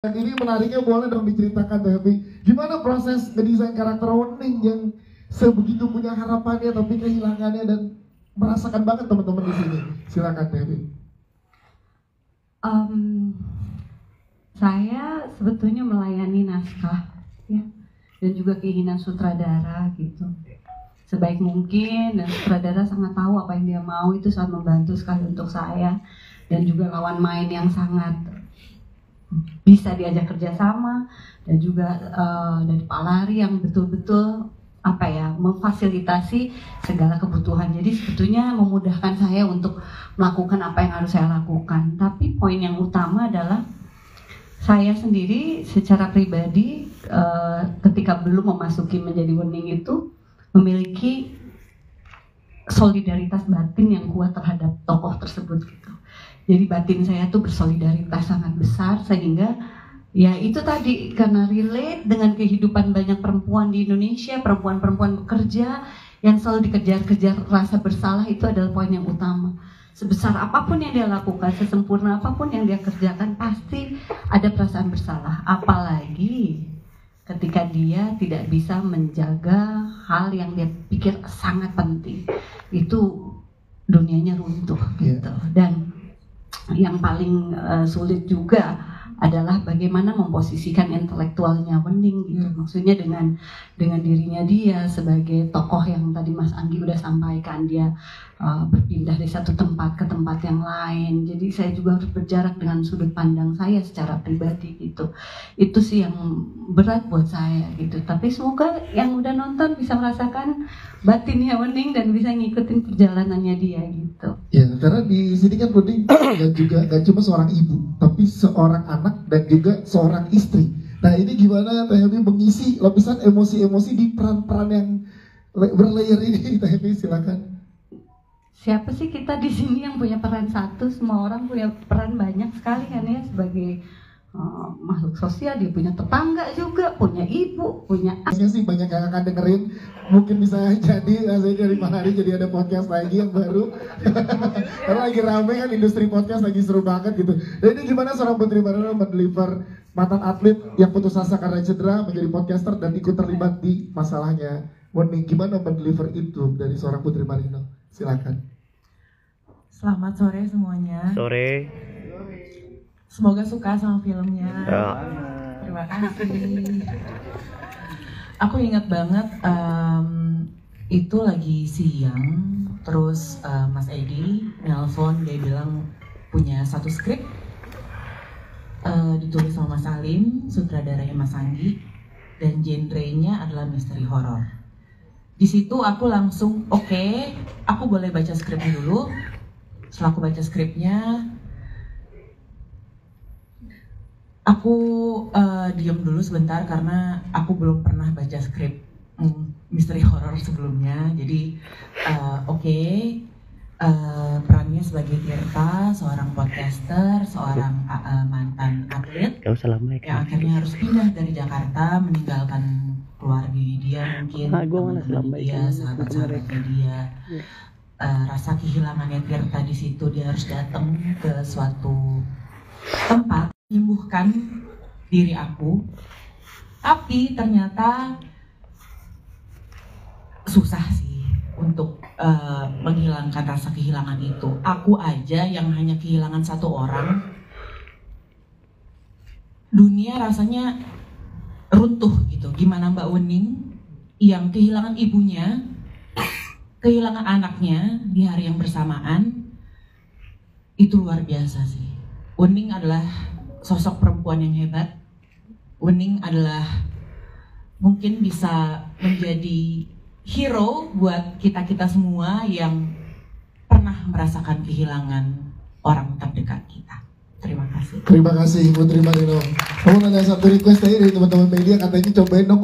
Dan ini menariknya boleh dong diceritakan tapi gimana proses ngedesain karakter Wening yang sebegitu punya harapannya tapi kehilangannya dan merasakan banget teman-teman di sini. Silakan Devi. Saya sebetulnya melayani naskah ya, dan juga keinginan sutradara gitu. Sebaik mungkin, dan sutradara sangat tahu apa yang dia mau, itu sangat membantu sekali untuk saya. Dan juga lawan main yang sangat bisa diajak kerjasama, dan juga dari Pak Lari yang betul-betul memfasilitasi segala kebutuhan. Jadi sebetulnya memudahkan saya untuk melakukan apa yang harus saya lakukan. Tapi poin yang utama adalah saya sendiri secara pribadi ketika belum memasuki menjadi Wening itu memiliki solidaritas batin yang kuat terhadap tokoh tersebut gitu. Jadi batin saya tuh bersolidaritas sangat besar sehingga ya itu tadi karena relate dengan kehidupan banyak perempuan di Indonesia, perempuan-perempuan bekerja yang selalu dikejar-kejar rasa bersalah, itu adalah poin yang utama. Sebesar apapun yang dia lakukan, sesempurna apapun yang dia kerjakan, pasti ada perasaan bersalah. Apalagi ketika dia tidak bisa menjaga hal yang dia pikir sangat penting, itu dunianya runtuh gitu. Dan yang paling sulit juga adalah bagaimana memposisikan intelektualnya Wening gitu. Maksudnya dengan dirinya dia sebagai tokoh yang tadi Mas Anggi udah sampaikan, dia berpindah dari satu tempat ke tempat yang lain. Jadi saya juga harus berjarak dengan sudut pandang saya secara pribadi gitu. Itu sih yang berat buat saya gitu. Tapi semoga yang udah nonton bisa merasakan batinnya Wening dan bisa ngikutin perjalanannya dia gitu. Ya, karena di sini kan Wening gak cuma seorang ibu, tapi seorang anak dan juga seorang istri. Nah ini gimana Teh Hevi mengisi lapisan emosi-emosi di peran-peran yang berlayer ini? Teh Hevi silakan. Siapa sih kita di sini yang punya peran satu? Semua orang punya peran banyak sekali kan ya, sebagai makhluk sosial. Dia punya tetangga juga, punya ibu, punya sih banyak yang akan dengerin. Mungkin bisa jadi saya dari hari jadi ada podcast lagi yang baru. Karena lagi rame kan, industri podcast lagi seru banget gitu. Dan ini gimana seorang Putri Marino mendeliver mantan atlet yang putus asa karena cedera menjadi podcaster dan ikut terlibat di masalahnya Wening. Gimana mendeliver itu dari seorang Putri Marino? Silakan. Selamat sore semuanya. Sore. Semoga suka sama filmnya. Ya. Terima kasih. Aku ingat banget itu lagi siang, terus Mas Edi nelpon, dia bilang punya satu skrip ditulis sama Mas Salim, sutradaranya Mas Anggi, dan genrenya adalah misteri horor. Di situ aku langsung oke, aku boleh baca skripnya dulu. Setelah aku baca skripnya, aku diam dulu sebentar karena aku belum pernah baca skrip misteri horor sebelumnya. Jadi perannya sebagai Tirta, seorang podcaster, seorang mantan atlet yang akhirnya harus pindah dari Jakarta, meninggalkan keluarga dia, mungkin teman-teman dia, sahabat-sahabatnya dia. Rasa kehilangannya Tirta di situ, dia harus datang ke suatu tempat menyembuhkan diri aku, tapi ternyata susah sih untuk menghilangkan rasa kehilangan itu. Aku aja yang hanya kehilangan satu orang, dunia rasanya runtuh gitu. Gimana Mbak Wening yang kehilangan ibunya, kehilangan anaknya di hari yang bersamaan, itu luar biasa sih. Wening adalah sosok perempuan yang hebat. Wening adalah mungkin bisa menjadi hero buat kita-kita semua yang pernah merasakan kehilangan orang terdekat kita. Terima kasih. Terima kasih Putri Marino. Kamu nanya satu request tadi dari teman-teman media, katanya cobain dong